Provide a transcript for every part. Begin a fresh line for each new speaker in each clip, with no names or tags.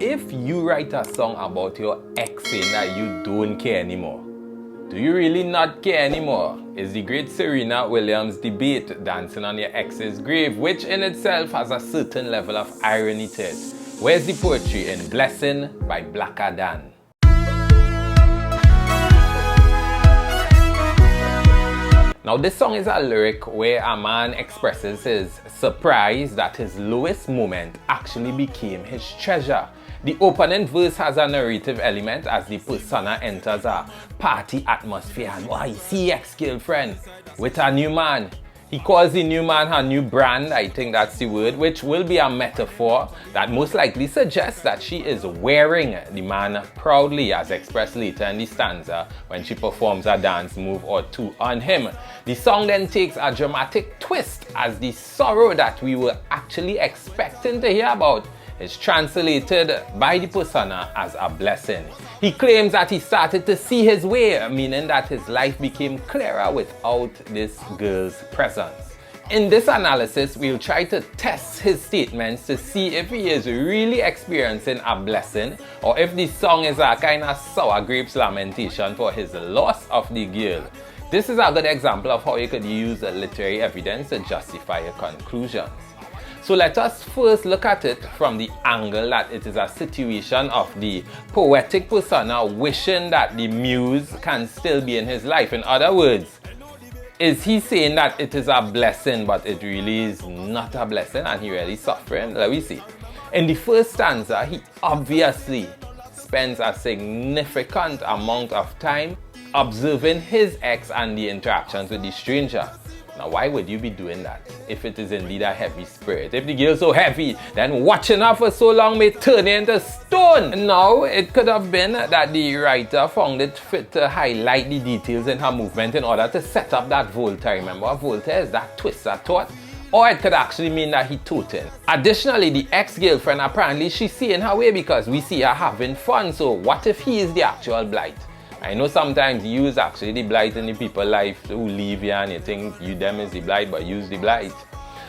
if you write a song about your ex saying that you don't care anymore, do you really not care anymore? Is the great Serena Williams debate dancing on your ex's grave, which in itself has a certain level of irony to it. Where's the poetry in Blessing by Blaka Dan? Now this song is a lyric where a man expresses his surprise that his lowest moment actually became his treasure. The opening verse has a narrative element as the persona enters a party atmosphere and he see ex-girlfriend with a new man. He calls the new man her new brand, I think that's the word, which will be a metaphor that most likely suggests that she is wearing the man proudly, as expressed later in the stanza when she performs a dance move or two on him. The song then takes a dramatic twist as the sorrow that we were actually expecting to hear about is translated by the persona as a blessing. He claims that he started to see his way, meaning that his life became clearer without this girl's presence. In this analysis, we'll try to test his statements to see if he is really experiencing a blessing or if the song is a kind of sour grapes lamentation for his loss of the girl. This is a good example of how you could use literary evidence to justify your conclusions. So let us first look at it from the angle that it is a situation of the poetic persona wishing that the muse can still be in his life. In other words, is he saying that it is a blessing but it really is not a blessing and he really suffering? Let me see. In the first stanza, he obviously spends a significant amount of time observing his ex and the interactions with the stranger. Now, why would you be doing that if it is indeed a heavy spirit? If the girl is so heavy, then watching her for so long may turn you into stone. Now, it could have been that the writer found it fit to highlight the details in her movement in order to set up that Voltaire. Remember, Voltaire is that twister thought. Or it could actually mean that he tooting. Additionally, the ex-girlfriend, apparently she's seeing her way because we see her having fun. So what if he is the actual blight? I know sometimes you is actually the blight in the people's life who leave you and you think them is the blight, but you's the blight.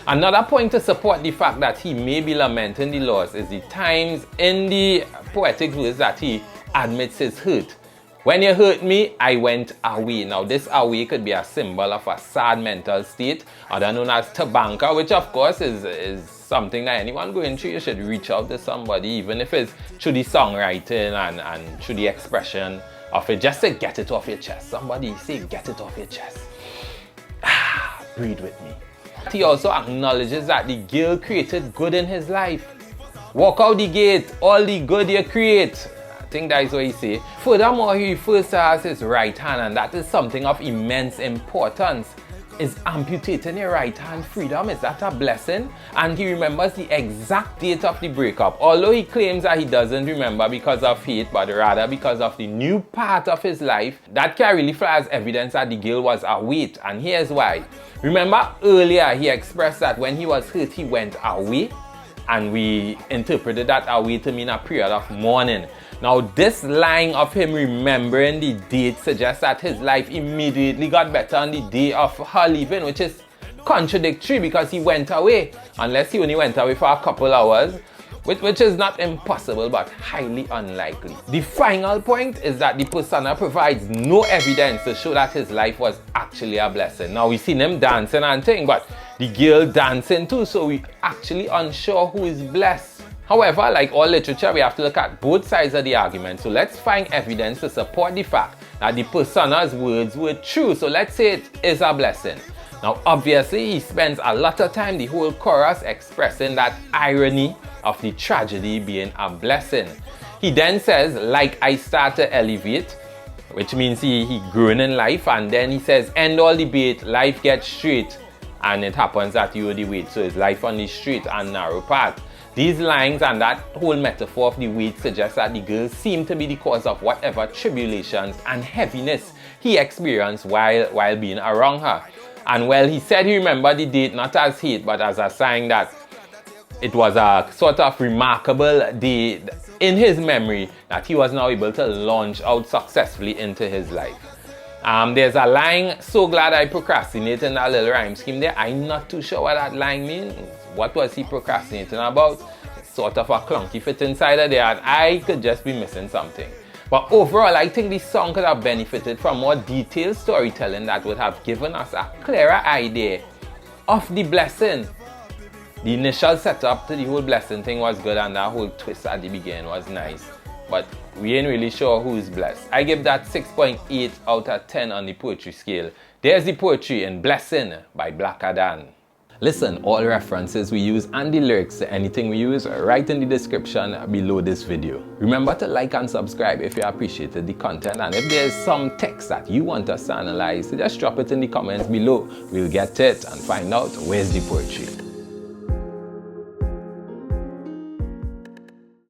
Another point to support the fact that he may be lamenting the loss is the times in the poetic verse that he admits his hurt. When you hurt me, I went away. Now this away could be a symbol of a sad mental state, other known as tabanka, which of course is something that anyone going through, you should reach out to somebody, even if it's through the songwriting and through the expression of it, just to get it off your chest. Somebody say, get it off your chest. Breathe with me. He also acknowledges that the girl created good in his life. Walk out the gate, all the good you create. I think that is what he say. Furthermore, he refers to as his right hand, and that is something of immense importance. Is amputating your right hand freedom, is that a blessing? And he remembers the exact date of the breakup, although he claims that he doesn't remember because of hate, but rather because of the new part of his life that can really fly as evidence that the girl was away. And here's why. Remember earlier he expressed that when he was hurt he went away, and we interpreted that away to mean a period of mourning. Now this line of him remembering the date suggests that his life immediately got better on the day of her leaving, which is contradictory because he went away, unless he only went away for a couple hours, which is not impossible but highly unlikely. The final point is that the persona provides no evidence to show that his life was actually a blessing. Now we've seen him dancing and thing, but the girl dancing too, so we're actually unsure who is blessed. However, like all literature, we have to look at both sides of the argument. So let's find evidence to support the fact that the persona's words were true. So let's say it is a blessing. Now, obviously, he spends a lot of time, the whole chorus, expressing that irony of the tragedy being a blessing. He then says, like I start to elevate, which means he grown in life. And then he says, end all debate, life gets straight. And it happens that you are the weight. So it's life on the straight and narrow path. These lines and that whole metaphor of the weight suggests that the girl seemed to be the cause of whatever tribulations and heaviness he experienced while being around her. And well, he said he remembered the date not as hate, but as a sign that it was a sort of remarkable day in his memory that he was now able to launch out successfully into his life. There's a line, so glad I procrastinated, in that little rhyme scheme there. I'm not too sure what that line means. What was he procrastinating about? sort of a clunky fit inside of there and I could just be missing something. But overall, I think the song could have benefited from more detailed storytelling that would have given us a clearer idea of the blessing. The initial setup to the whole blessing thing was good and that whole twist at the beginning was nice. But we ain't really sure who's blessed. I give that 6.8 out of 10 on the poetry scale. There's the poetry in Blessing by Blaka Dan. Listen, all references we use and the lyrics to anything we use are right in the description below this video. Remember to like and subscribe if you appreciated the content, and if there's some text that you want us to analyze, just drop it in the comments below. We'll get to it and find out where's the poetry.